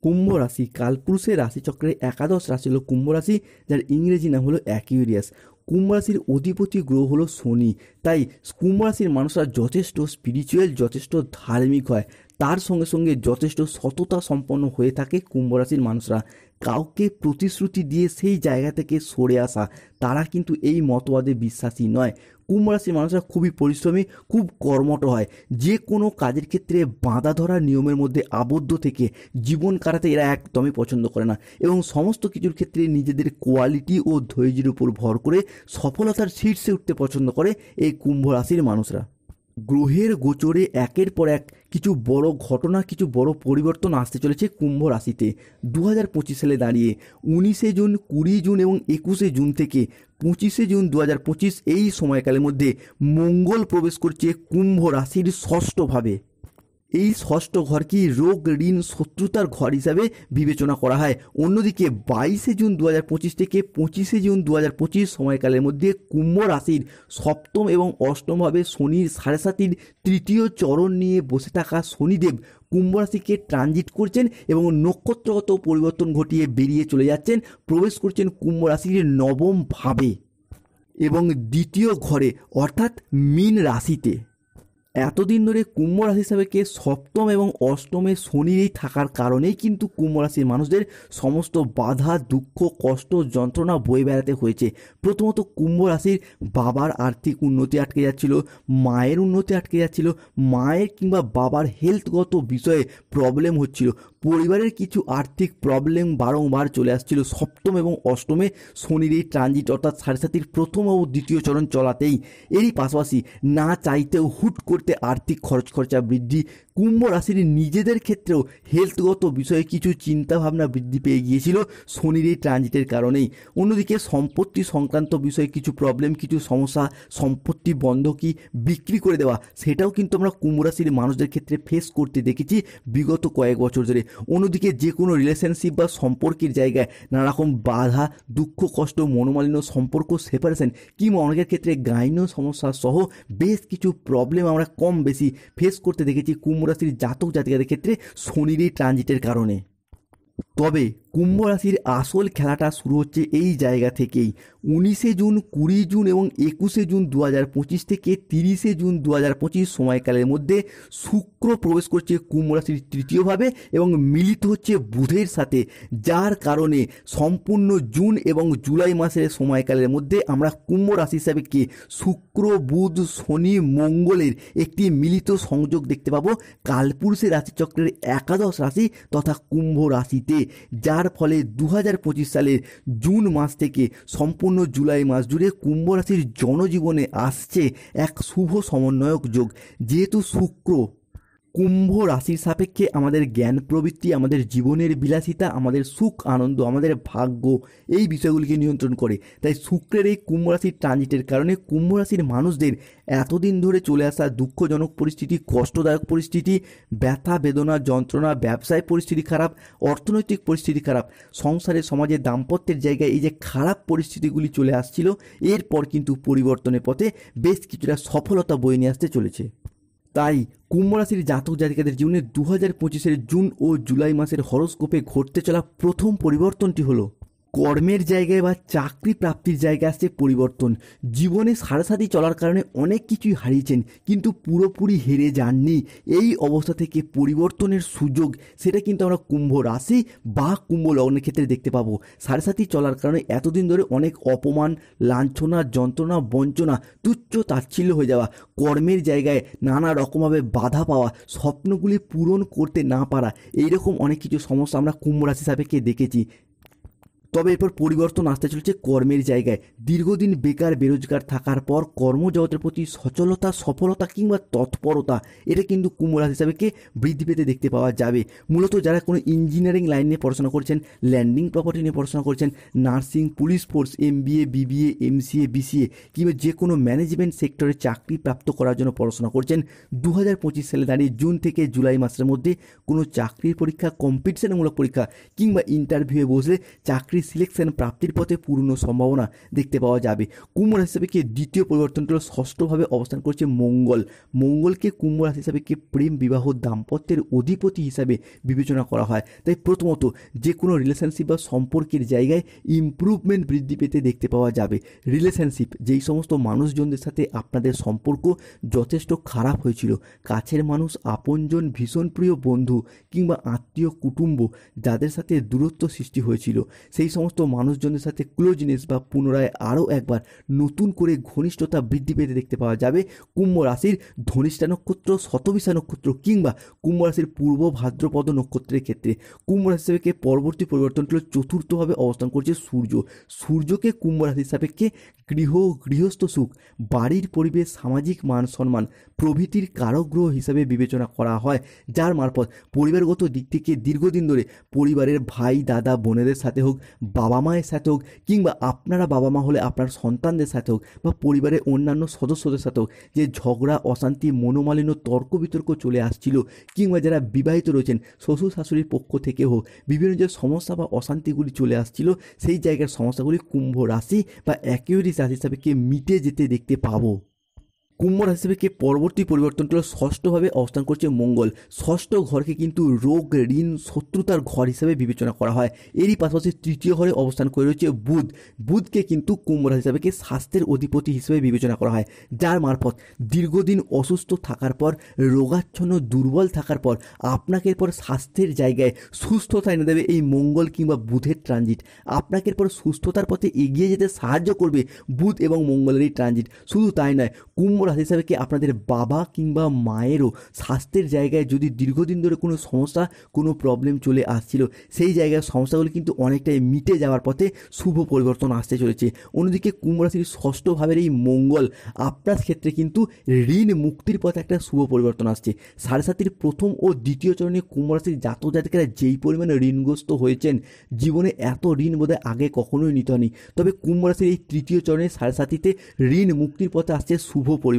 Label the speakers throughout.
Speaker 1: কুম্ভ রাশি কালপুরুষের রাশিচক্রের একাদশ রাশি হলো কুম্ভ রাশি, যার ইংরেজি নাম হলো অ্যাকুয়ারিয়াস। কুম্ভ রাশির অধিপতি গ্রহ হলো শনি। তাই কুম্ভ রাশির মানুষরা যথেষ্ট স্পিরিচুয়াল, যথেষ্ট ধার্মিক হয়, তার সঙ্গে সঙ্গে যথেষ্ট সততা সম্পন্ন হয়ে থাকে কুম্ভ রাশির মানুষরা। কাউকে প্রতিশ্রুতি দিয়ে সেই জায়গা থেকে সরে আসা, তারা কিন্তু এই মতবাদে বিশ্বাসী নয়। কুম্ভ রাশির মানুষরা খুবই পরিশ্রমী, খুব কর্মঠ হয়। যে কোনো কাজের ক্ষেত্রে বাঁধা ধরা নিয়মের মধ্যে আবদ্ধ থেকে জীবন কাটাতে এরা একদমই পছন্দ করে না, এবং সমস্ত কিছুর ক্ষেত্রে নিজেদের কোয়ালিটি ও ধৈর্যের উপর ভর করে সফলতার শীর্ষে উঠতে পছন্দ করে এই কুম্ভ রাশির মানুষরা। গ্রহের গোচরে একের পর এক কিছু বড় ঘটনা, কিছু বড় পরিবর্তন আসতে চলেছে কুম্ভ রাশিতে। 2025 সালে দাঁড়িয়ে 19শে জুন, 20 জুন এবং 21শে জুন থেকে 25শে জুন 2025 এই সময়কালের মধ্যে মঙ্গল প্রবেশ করছে কুম্ভ রাশির ষষ্ঠভাবে। এই ষষ্ঠ ঘরকে রোগ, ঋণ, শত্রুতার ঘর হিসাবে বিবেচনা করা হয়। অন্যদিকে 22শে জুন 2025 থেকে 25শে জুন 2025 সময়কালের মধ্যে কুম্ভ রাশির সপ্তম এবং অষ্টমভাবে শনির 7.5 তৃতীয় চরণ নিয়ে বসে থাকা শনিদেব কুম্ভ রাশিকে ট্রানজিট করছেন এবং নক্ষত্রগত পরিবর্তন ঘটিয়ে বেরিয়ে চলে যাচ্ছেন, প্রবেশ করছেন কুম্ভ রাশির নবম ভাবে এবং দ্বিতীয় ঘরে অর্থাৎ মীন রাশিতে। এতদিন ধরে কুম্ভ রাশি হিসাবেকে সপ্তম এবং অষ্টমে শনির এই থাকার কারণেই কিন্তু কুম্ভ রাশির মানুষদের সমস্ত বাধা, দুঃখ, কষ্ট, যন্ত্রণা বয়ে বেড়াতে হয়েছে। প্রথমত কুম্ভ রাশির বাবার আর্থিক উন্নতি আটকে যাচ্ছিল, মায়ের উন্নতি আটকে যাচ্ছিল, মায়ের কিংবা বাবার হেলথগত বিষয়ে প্রবলেম হচ্ছিল, পরিবারের কিছু আর্থিক প্রবলেম বারংবার চলে আসছিল সপ্তম এবং অষ্টমে শনির এই ট্রানজিট অর্থাৎ 7.5 প্রথম ও দ্বিতীয় চরণ চলাতেই। এরই পাশাপাশি না চাইতেও হুট করতে আর্থিক খরচা বৃদ্ধি, কুম্ভ রাশির নিজেদের ক্ষেত্রেও হেলথগত বিষয়ে কিছু চিন্তাভাবনা বৃদ্ধি পেয়ে গিয়েছিল শনির এই ট্রানজিটের কারণেই। অন্যদিকে সম্পত্তি সংক্রান্ত বিষয়ে কিছু প্রবলেম, কিছু সমস্যা, সম্পত্তি বন্ধকি, বিক্রি করে দেওয়া, সেটাও কিন্তু আমরা কুম্ভ রাশির মানুষদের ক্ষেত্রে ফেস করতে দেখেছি বিগত কয়েক বছর ধরে। অন্যদিকে যে কোনো রিলেশনশিপ বা সম্পর্কের জায়গায় নানারকম বাধা, দুঃখ, কষ্ট, মনোমালিন্য, সম্পর্ক সেপারেশন কিংবা অনেকের ক্ষেত্রে গাইনো সমস্যা সহ বেশ কিছু প্রবলেম আমরা কম বেশি ফেস করতে দেখেছি কুম্ভ রাশির জাতক জাতিকাদের ক্ষেত্রে শনির এই ট্রানজিটের কারণে। তবে কুম্ভ রাশির আসল খেলাটা শুরু হচ্ছে এই জায়গা থেকেই। 19শে জুন, 20 জুন এবং 21শে জুন 2025 থেকে 30শে জুন 2025 সময়কালের মধ্যে শুক্র প্রবেশ করছে কুম্ভ রাশির তৃতীয়ভাবে এবং মিলিত হচ্ছে বুধের সাথে, যার কারণে সম্পূর্ণ জুন এবং জুলাই মাসের সময়কালের মধ্যে আমরা কুম্ভ রাশি হিসাবে কি শুক্র, বুধ, শনি, মঙ্গলের একটি মিলিত সংযোগ দেখতে পাবো কালপুরুষের রাশিচক্রের একাদশ রাশি তথা কুম্ভ রাশিতে, যার ফলে 2025 সালের জুন মাস থেকে সম্পূর্ণ জুলাই মাস জুড়ে কুম্ভ রাশির জনজীবনে আসছে এক শুভ সমন্বয়ক যোগ। যেহেতু শুক্র কুম্ভ রাশির সাপেক্ষে আমাদের জ্ঞান প্রবৃত্তি, আমাদের জীবনের বিলাসিতা, আমাদের সুখ আনন্দ, আমাদের ভাগ্য, এই বিষয়গুলিকে নিয়ন্ত্রণ করে, তাই শুক্রের এই কুম্ভ রাশির ট্রানজিটের কারণে কুম্ভ রাশির মানুষদের এতদিন ধরে চলে আসা দুঃখজনক পরিস্থিতি, কষ্টদায়ক পরিস্থিতি, ব্যথা, বেদনা, যন্ত্রণা, ব্যবসায় পরিস্থিতি খারাপ, অর্থনৈতিক পরিস্থিতি খারাপ, সংসারে, সমাজে, দাম্পত্যের জায়গায় এই যে খারাপ পরিস্থিতিগুলি চলে আসছিল, এরপর কিন্তু পরিবর্তনের পথে বেশ কিছুটা সফলতা বয়ে নিয়ে আসতে চলেছে। তাই কুম্ভ রাশির জাতক জাতিকাদের জীবনে 2025-এর জুন ও জুলাই মাসের হরোস্কোপে ঘটতে চলা প্রথম পরিবর্তনটি হলো কর্মের জায়গায় বা চাকরি প্রাপ্তির জায়গায় আসছে পরিবর্তন। জীবনে সারাসারি চলার কারণে অনেক কিছুই হারিয়েছেন কিন্তু পুরোপুরি হেরে যাননি। এই অবস্থা থেকে পরিবর্তনের সুযোগ, সেটা কিন্তু আমরা কুম্ভ রাশি বা কুম্ভ লগ্নের ক্ষেত্রে দেখতে পাবো। সারাসারি চলার কারণে এতদিন ধরে অনেক অপমান, লাঞ্ছনা, যন্ত্রণা, বঞ্চনা, তুচ্ছ তাচ্ছিল্য হয়ে যাওয়া, কর্মের জায়গায় নানা রকমভাবে বাধা পাওয়া, স্বপ্নগুলি পূরণ করতে না পারা, এইরকম অনেক কিছু সমস্যা আমরা কুম্ভ রাশি সাপেক্ষে দেখেছি। তবে এরপর পরিবর্তন আসতে চলেছে কর্মের জায়গায়। দীর্ঘদিন বেকার, বেরোজগার থাকার পর কর্মজগতের প্রতি সচলতা, সফলতা কিংবা তৎপরতা, এটা কিন্তু কুম্ভ রাশি হিসাবে বৃদ্ধি পেতে দেখতে পাওয়া যাবে। মূলত যারা কোনো ইঞ্জিনিয়ারিং লাইন নিয়ে পড়াশোনা করছেন, ল্যান্ডিং প্রপার্টি নিয়ে পড়াশোনা করছেন, nursing, police force, MBA, BBA, MCA, BCA কিংবা যে কোনো ম্যানেজমেন্ট সেক্টরে চাকরি প্রাপ্ত করার জন্য পড়াশোনা করছেন, 2025 সালে দাঁড়িয়ে জুন থেকে জুলাই মাসের মধ্যে কোনো চাকরির পরীক্ষা, কম্পিটিশনমূলক পরীক্ষা কিংবা ইন্টারভিউয়ে বসলে চাকরি চাকরি সিলেকশন প্রাপ্তির পথে পূর্ণ সম্ভাবনা দেখতে পাওয়া যাবে। কুম্ভ রাশি হিসাবে কি দ্বিতীয় পরিবর্তনটা হলো ষষ্ঠভাবে অবস্থান করছে মঙ্গল। মঙ্গলকে কুম্ভ রাশি হিসাবে কি প্রেম বিবাহ দাম্পত্যের অধিপতি হিসাবে বিবেচনা করা হয়। তাই প্রথমত যে কোনো রিলেশনশিপ বা সম্পর্কের জায়গায় ইমপ্রুভমেন্ট বৃদ্ধি পেতে দেখতে পাওয়া যাবে। রিলেশনশিপ, যেই সমস্ত মানুষজনদের সাথে আপনাদের সম্পর্ক যথেষ্ট খারাপ হয়েছিল, কাছের মানুষ, আপনজন, ভীষণ প্রিয় বন্ধু কিংবা আত্মীয় কুটুম্ব যাদের সাথে দূরত্ব সৃষ্টি হয়েছিল, সেই সমস্ত মানুষজনদের সাথে ক্লোজনেস বা পুনরায় আরও একবার নতুন করে ঘনিষ্ঠতা বৃদ্ধি পেতে দেখতে পাওয়া যাবে কুম্ভ রাশির ধনিষ্ঠা নক্ষত্র, শতবিশা নক্ষত্র কিংবা কুম্ভ রাশির পূর্ব ভাদ্রপদ নক্ষত্রের ক্ষেত্রে। কুম্ভ রাশি সাপেক্ষে পরবর্তী পরিবর্তনটি চতুর্থভাবে অবস্থান করছে সূর্য। সূর্যকে কুম্ভ রাশির সাপেক্ষে গৃহস্থ সুখ, বাড়ির পরিবেশ, সামাজিক মান সম্মান প্রভৃতির কারক গ্রহ হিসাবে বিবেচনা করা হয়, যার মারফত পরিবারগত দিক থেকে দীর্ঘদিন ধরে পরিবারের ভাই দাদা বোনেদের সাথে হোক, বাবা মায়ের সাথে হোক কিংবা আপনারা বাবা মা হলে আপনার সন্তানদের সাথে হোক বা পরিবারের অন্যান্য সদস্যদের সাথেও যে ঝগড়া, অশান্তি, মনোমালিন্য, তর্ক বিতর্ক চলে আসছিল কিংবা যারা বিবাহিত রয়েছেন শ্বশুর শাশুড়ির পক্ষ থেকে হোক বিভিন্ন যে সমস্যা বা অশান্তিগুলি চলে আসছিল, সেই জায়গার সমস্যাগুলি কুম্ভ রাশি বা অ্যাকিউরিয়াস রাশি হিসাবে মিটে যেতে দেখতে পাবো। কুম্ভ রাশি হিসেবে পরবর্তী পরিবর্তনটা ষষ্ঠভাবে অবস্থান করছে মঙ্গল। ষষ্ঠ ঘরকে কিন্তু রোগ, ঋণ, শত্রুতার ঘর হিসেবে বিবেচনা করা হয়। এরই পাশাপাশি তৃতীয় ঘরে অবস্থান করে রয়েছে বুধ। বুধকে কিন্তু কুম্ভ রাশি হিসাবে স্বাস্থ্যের অধিপতি হিসেবে বিবেচনা করা হয়, যার মারফত দীর্ঘদিন অসুস্থ থাকার পর, রোগাচ্ছন্ন দুর্বল থাকার পর আপনাকে এরপর স্বাস্থ্যের জায়গায় সুস্থতা এনে দেবে এই মঙ্গল কিংবা বুধের ট্রানজিট। আপনাকে এরপর সুস্থতার পথে এগিয়ে যেতে সাহায্য করবে বুধ এবং মঙ্গলের এই ট্রানজিট। শুধু তাই নয়, কুম্ভ রাশি হিসাবে কি আপনাদের বাবা কিংবা মায়েরও স্বাস্থ্যের জায়গায় যদি দীর্ঘদিন ধরে কোনো সমস্যা, কোনো প্রবলেম চলে আসছিল, সেই জায়গায় সমস্যাগুলি কিন্তু অনেকটাই মিটে যাওয়ার পথে শুভ পরিবর্তন আসতে চলেছে। অন্যদিকে কুম্ভ রাশির ষষ্ঠ ভাবের এই মঙ্গল আপনার ক্ষেত্রে কিন্তু ঋণ মুক্তির পথে একটা শুভ পরিবর্তন আসছে। সাড়ে সাতির প্রথম ও দ্বিতীয় চরণে কুম্ভ রাশির জাতক জাতিকারা যেই পরিমাণে ঋণগ্রস্ত হয়েছেন, জীবনে এত ঋণ বোধহয় আগে কখনোই নিতে হয়নি। তবে কুম্ভ রাশির এই তৃতীয় চরণে সাড়ে সাতিতে ঋণ মুক্তির পথে আসছে শুভ পরিবর্তন।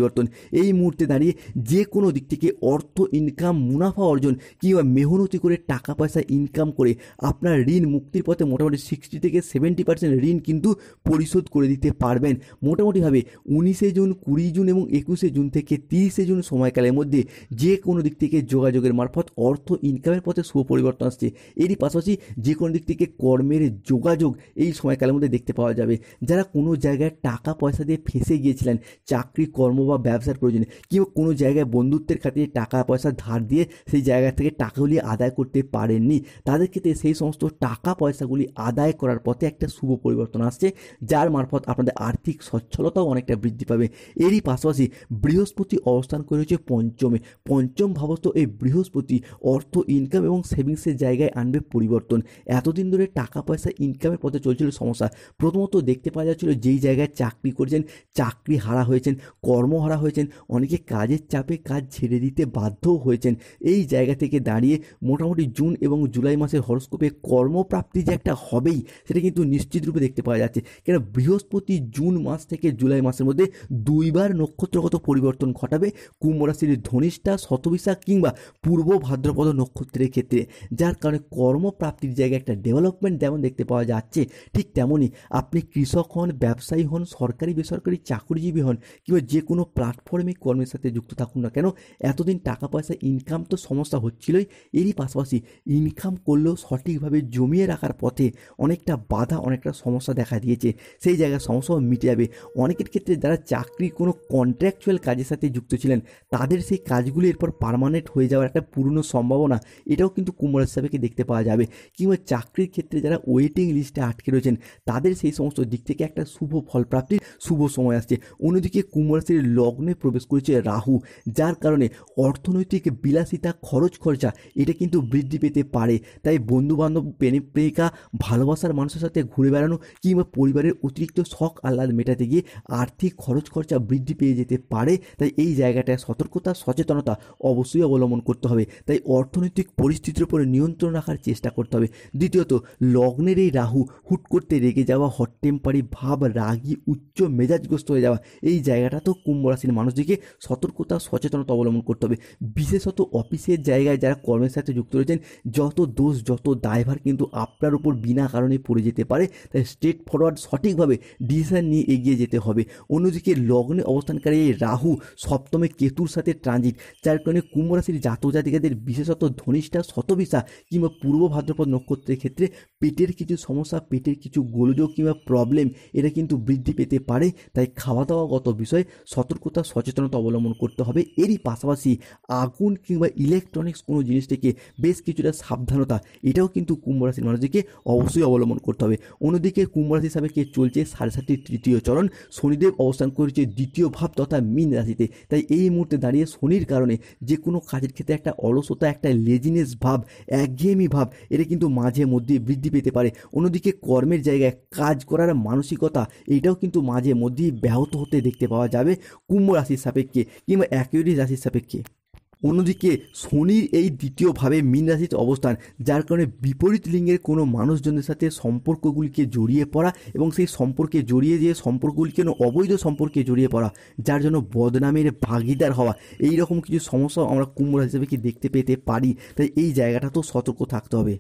Speaker 1: এই মুহূর্তে দাঁড়িয়ে যে কোনো দিক থেকে অর্থ ইনকাম, মুনাফা অর্জন কিংবা মেহনতি করে টাকা পয়সা ইনকাম করে আপনার ঋণ মুক্তির পথে মোটামুটি 60 থেকে 70% ঋণ কিন্তু পরিশোধ করে দিতে পারবেন। মোটামুটিভাবে 19শে জুন, 20 জুন এবং 21শে জুন থেকে 30শে জুন সময়কালের মধ্যে যে কোনো দিক থেকে যোগাযোগের মারফত অর্থ ইনকামের পথে শুভ পরিবর্তন আসছে। এরই পাশাপাশি যে কোনো দিক থেকে কর্মের যোগাযোগ এই সময়কালের মধ্যে দেখতে পাওয়া যাবে। যারা কোনো জায়গায় টাকা পয়সা দিয়ে ফেঁসে গিয়েছিলেন চাকরি, কর্ম বা ব্যবসার প্রয়োজনে কিংবা কোনো জায়গায় বন্ধুত্বের খাতিরে টাকা পয়সা ধার দিয়ে সেই জায়গা থেকে টাকাগুলি আদায় করতে পারেননি, তাদের ক্ষেত্রে সেই সমস্ত টাকা পয়সাগুলি আদায় করার পথে একটা শুভ পরিবর্তন আসছে, যার মারফত আপনাদের আর্থিক সচ্ছলতাও অনেকটা বৃদ্ধি পাবে। এরই পাশাপাশি বৃহস্পতি অবস্থান করে রয়েছে পঞ্চমে। পঞ্চম ভাবস্থ এই বৃহস্পতি অর্থ ইনকাম এবং সেভিংসের জায়গায় আনবে পরিবর্তন। এতদিন ধরে টাকা পয়সা ইনকামের পথে চলছিল সমস্যা। প্রথমত দেখতে পাওয়া যাচ্ছিল যেই জায়গায় চাকরি করেছেন, চাকরি হারা হয়েছেন, কর্মহারা হয়েছেন, অনেকে কাজের চাপে কাজ ছেড়ে দিতে বাধ্যও হয়েছেন। এই জায়গা থেকে দাঁড়িয়ে মোটামুটি জুন এবং জুলাই মাসের হরস্কোপে কর্মপ্রাপ্তি যে একটা হবেই সেটা কিন্তু নিশ্চিত রূপে দেখতে পাওয়া যাচ্ছে। কেন বৃহস্পতি জুন মাস থেকে জুলাই মাসের মধ্যে দুইবার নক্ষত্রগত পরিবর্তন ঘটাবে কুম্ভ রাশির ধনিষ্ঠা, শতবিশা কিংবা পূর্ব ভাদ্রপদ নক্ষত্রের ক্ষেত্রে, যার কারণে কর্মপ্রাপ্তির জায়গায় একটা ডেভেলপমেন্ট যেমন দেখতে পাওয়া যাচ্ছে, ঠিক তেমনই আপনি কৃষক হন, ব্যবসায়ী হন, সরকারি বেসরকারি চাকরিজীবী হন কিংবা যে কোনো প্ল্যাটফর্মে কর্মের সাথে যুক্ত থাকুন না কেন, এতদিন টাকা পয়সা ইনকাম তো সমস্যা হচ্ছিলই, এরই পাশাপাশি ইনকাম করলেও সঠিকভাবে জমিয়ে রাখার পথে অনেকটা বাধা, অনেকটা সমস্যা দেখা দিয়েছে। সেই জায়গায় সমস্যাও মিটে যাবে। অনেকের ক্ষেত্রে যারা চাকরি কোনো কন্ট্রাকচুয়াল কাজের সাথে যুক্ত ছিলেন, তাদের সেই কাজগুলি এরপর পার্মানেন্ট হয়ে যাওয়ার একটা পূর্ণ সম্ভাবনা এটাও কিন্তু কুম্ভ রাশি হিসাবে দেখতে পাওয়া যাবে। কিংবা চাকরির ক্ষেত্রে যারা ওয়েটিং লিস্টে আটকে রয়েছেন, তাদের সেই সমস্ত দিক থেকে একটা শুভ ফলপ্রাপ্তির শুভ সময় আসছে। অন্যদিকে কুম্ভ রাশির লগ্নে প্রবেশ করেছে রাহু, যার কারণে অর্থনৈতিক বিলাসিতা, খরচ খরচা এটা কিন্তু বৃদ্ধি পেতে পারে। তাই বন্ধুবান্ধব, প্রেমিকা, ভালোবাসার মানুষের সাথে ঘুরে বেড়ানো কিংবা পরিবারের অতিরিক্ত শখ আহ্লাদ মেটাতে গিয়ে আর্থিক খরচ খরচা বৃদ্ধি পেয়ে যেতে পারে। তাই এই জায়গাটায় সতর্কতা, সচেতনতা অবশ্যই অবলম্বন করতে হবে। তাই অর্থনৈতিক পরিস্থিতির উপরে নিয়ন্ত্রণ রাখার চেষ্টা করতে হবে। দ্বিতীয়ত, লগ্নের এই রাহু হুট করতে রেগে যাওয়া, হট টেম্পারি ভাব, রাগী, উচ্চ মেজাজগ্রস্ত হয়ে যাওয়া, এই জায়গাটা তো কুম্ভ রাশির মানুষদেরকে সতর্কতা সচেতনতা অবলম্বন করতে হবে। বিশেষত অফিসের জায়গায় যারা কর্মের সাথে যুক্ত রয়েছেন, যত দোষ যত দায়ভার কিন্তু আপনার উপর বিনা কারণে পড়ে যেতে পারে। তাই স্ট্রেট ফরওয়ার্ড সঠিকভাবে ডিসিশন নিয়ে এগিয়ে যেতে হবে। অন্যদিকে লগ্নে অবস্থানকারী এই রাহু সপ্তমে কেতুর সাথে ট্রানজিট, যার কারণে কুম্ভ রাশির জাতক জাতিকাদের বিশেষত ধনিষ্ঠা শতবিশা কিংবা পূর্ব ভাদ্রপদ নক্ষত্রের ক্ষেত্রে পেটের কিছু সমস্যা, পেটের কিছু গোলযোগ কিংবা প্রবলেম এটা কিন্তু বৃদ্ধি পেতে পারে। তাই খাওয়া দাওয়াগত বিষয়ে সতর্কতা সচেতনতা অবলম্বন করতে হবে। এরই পাশাপাশি আগুন কিংবা ইলেকট্রনিক্স কোনো জিনিস থেকে বেশ কিছুটা সাবধানতা এটাও কিন্তু কুম্ভ রাশির মানুষদেরকে অবশ্যই অবলম্বন করতে হবে। অন্যদিকে কুম্ভ রাশি হিসাবে কে চলছে 7.5টির তৃতীয় চরণ, শনিদেব অবস্থান করেছে দ্বিতীয় ভাব তথা মীন রাশিতে। তাই এই মুহূর্তে দাঁড়িয়ে শনির কারণে যে কোনো কাজের ক্ষেত্রে একটা অলসতা, একটা লেজিনেস ভাব, একঘেয়েমি ভাব এটা কিন্তু মাঝে মধ্যে বৃদ্ধি পেতে পারে। অন্যদিকে কর্মের জায়গায় কাজ করার মানসিকতা এইটাও কিন্তু মাঝে মধ্যেই ব্যাহত হতে দেখতে পাওয়া যাবে কুম্ভ রাশির সাপেক্ষে কিংবা অ্যাকুয়ারিয়াস রাশির সাপেক্ষে। অন্যদিকে শনির এই দ্বিতীয়ভাবে মীন রাশিতে অবস্থান, যার কারণে বিপরীত লিঙ্গের কোনো মানুষজনের সাথে সম্পর্কগুলিকে জড়িয়ে পড়া এবং সেই সম্পর্কে জড়িয়ে যে সম্পর্কগুলিকে অবৈধ সম্পর্কে জড়িয়ে পড়া, যার জন্য বদনামের ভাগিদার হওয়া, এই রকম কিছু সমস্যা আমরা কুম্ভ রাশি হিসেবে কি দেখতে পেতে পারি। তাই এই জায়গাটা তো সতর্ক থাকতে হবে।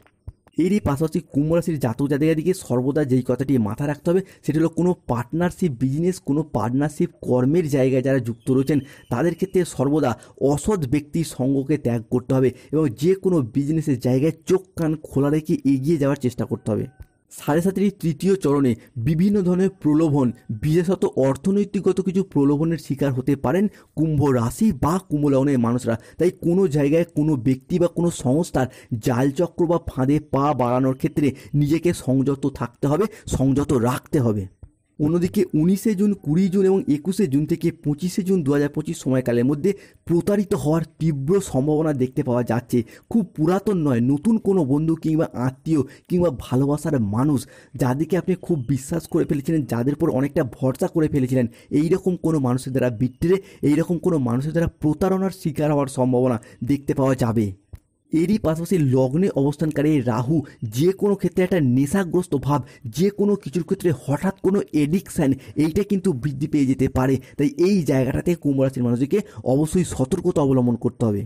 Speaker 1: এরই পাশাপাশি কুম্ভ রাশির জাতক জাতিকাদেরকে সর্বদা যেই কথাটি মাথায় রাখতে হবে সেটা হলো কোনো পার্টনারশিপ বিজনেস, কোনো পার্টনারশিপ কর্মের জায়গায় যারা যুক্ত রয়েছেন তাদের ক্ষেত্রে সর্বদা অসৎ ব্যক্তির সঙ্গকে ত্যাগ করতে হবে এবং যে কোনো বিজনেসের জায়গায় চোখ কান খোলা রেখে এগিয়ে যাওয়ার চেষ্টা করতে হবে। 7.5টির তৃতীয় চরণে বিভিন্ন ধরনের প্রলোভন, বিশেষত অর্থনৈতিকগত কিছু প্রলোভনের শিকার হতে পারেন কুম্ভ রাশি বা কুম্ভ লগ্নের মানুষরা। তাই কোনো জায়গায় কোনো ব্যক্তি বা কোনো সংস্থার জালচক্র বা ফাঁদে পা বাড়ানোর ক্ষেত্রে নিজেকে সংযত থাকতে হবে, সংযত রাখতে হবে। অন্যদিকে 19শে জুন, 20 জুন এবং 21শে জুন থেকে 25শে জুন 2025 সময়কালের মধ্যে প্রতারিত হওয়ার তীব্র সম্ভাবনা দেখতে পাওয়া যাচ্ছে। খুব পুরাতন নয়, নতুন কোনো বন্ধু কিংবা আত্মীয় কিংবা ভালোবাসার মানুষ যাদেরকে আপনি খুব বিশ্বাস করে ফেলেছিলেন, যাদের উপর অনেকটা ভরসা করে ফেলেছিলেন, এইরকম কোনো মানুষের দ্বারা বিট্রে, এইরকম কোনো মানুষের দ্বারা প্রতারণার শিকার হওয়ার সম্ভাবনা দেখতে পাওয়া যাবে। এরই পাশাপাশি লগ্নে অবস্থানকারী রাহু যে কোনো ক্ষেত্রে একটা নেশাগ্রস্ত ভাব, যে কোনো কিছুর ক্ষেত্রে হঠাৎ কোনো এডিকশান এইটা কিন্তু বৃদ্ধি পেয়ে যেতে পারে। তাই এই জায়গাটাতে কুম্ভ রাশির মানুষদেরকে অবশ্যই সতর্কতা অবলম্বন করতে হবে।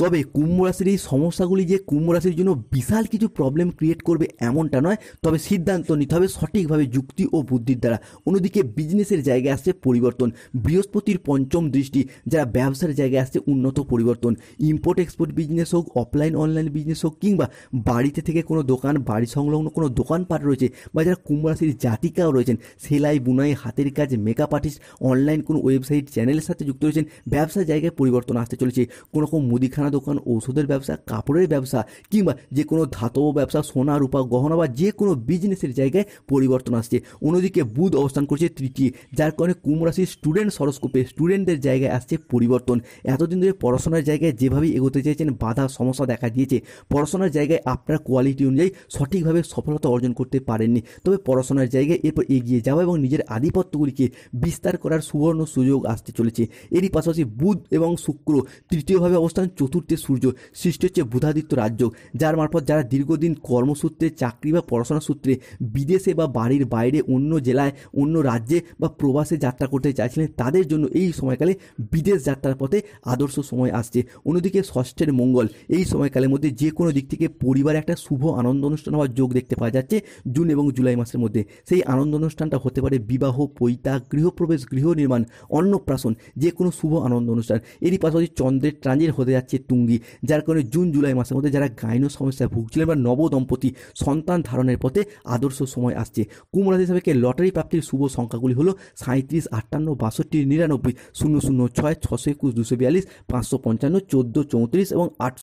Speaker 1: তবে কুম্ভ রাশির এই সমস্যাগুলি যে কুম্ভ রাশির জন্য বিশাল কিছু প্রবলেম ক্রিয়েট করবে এমনটা নয়, তবে সিদ্ধান্ত নিতে হবে সঠিকভাবে যুক্তি ও বুদ্ধির দ্বারা। অন্যদিকে বিজনেসের জায়গায় আসছে পরিবর্তন, বৃহস্পতির পঞ্চম দৃষ্টি, যারা ব্যবসার জায়গায় আসছে উন্নত পরিবর্তন। ইম্পোর্ট এক্সপোর্ট বিজনেস হোক, অফলাইন অনলাইন বিজনেস হোক, কিংবা বাড়িতে থেকে কোনো দোকান, বাড়ি সংলগ্ন কোনো দোকানপাট রয়েছে, বা যারা কুম্ভ রাশির জাতিকাও রয়েছেন, সেলাই বুনাই, হাতের কাজ, মেকআপ আর্টিস্ট, অনলাইন কোনো ওয়েবসাইট চ্যানেলের সাথে যুক্ত রয়েছেন, ব্যবসার জায়গায় পরিবর্তন আসতে চলেছে। কোনো রকম মুদিখানা দোকান, ঔষধের ব্যবসা, কাপড়ের ব্যবসা, কিংবা যে কোনো ধাতব ব্যবসা, সোনা রূপা গহনা বা যে কোনো বিজনেসের জায়গায় পরিবর্তন আসছে। অন্যদিকে বুধ অবস্থান করছে তৃতীয়, যার কারণে কুম্ভ রাশির স্টুডেন্ট হরোস্কোপে স্টুডেন্টদের জায়গায় আসছে পরিবর্তন। এতদিন ধরে পড়াশোনার জায়গায় যেভাবেই এগোতে চেয়েছেন বাধা সমস্যা দেখা দিয়েছে, পড়াশোনার জায়গায় আপনার কোয়ালিটি অনুযায়ী সঠিকভাবে সফলতা অর্জন করতে পারেননি। তবে পড়াশোনার জায়গায় এরপর এগিয়ে যাওয়া এবং নিজের আধিপত্যগুলিকে বিস্তার করার সুবর্ণ সুযোগ আসতে চলেছে। এরই পাশাপাশি বুধ এবং শুক্র তৃতীয়ভাবে অবস্থান, চতুর্থে সূর্য, সৃষ্টি হচ্ছে বুধাদিত্য রাজ্য, যার মারফত যারা দীর্ঘদিন কর্মসূত্রে, চাকরি বা পড়াশোনা সূত্রে বিদেশে বা বাড়ির বাইরে অন্য জেলায়, অন্য রাজ্যে বা প্রবাসে যাত্রা করতে চাইছিলেন, তাদের জন্য এই সময়কালে বিদেশ যাত্রার পথে আদর্শ সময় আসছে। অন্যদিকে ষষ্ঠের মঙ্গল, এই সময়কালের মধ্যে যে কোনো দিক থেকে পরিবারে একটা শুভ আনন্দ অনুষ্ঠান হওয়ার যোগ দেখতে পাওয়া যাচ্ছে জুন এবং জুলাই মাসের মধ্যে। সেই আনন্দ অনুষ্ঠানটা হতে পারে বিবাহ, পৈতা, গৃহপ্রবেশ, গৃহ নির্মাণ, অন্নপ্রাশন, যে কোনো শুভ আনন্দ অনুষ্ঠান। এরই পাশাপাশি চন্দ্রের ট্রানজিট হতে যাচ্ছে তুঙ্গি, যার কারণে জুন জুলাই মাসের মধ্যে যারা গাইন সমস্যায় ভুগছিলেন বা নবদম্পতি সন্তান ধারণের পথে আদর্শ সময় আসছে। কুম্ভ রাশি হিসাবে লটারি প্রাপ্তির শুভ সংখ্যাগুলি হলো 37, 58, 62, 99, 006, 621, 242, 555, 14, 34 এবং 8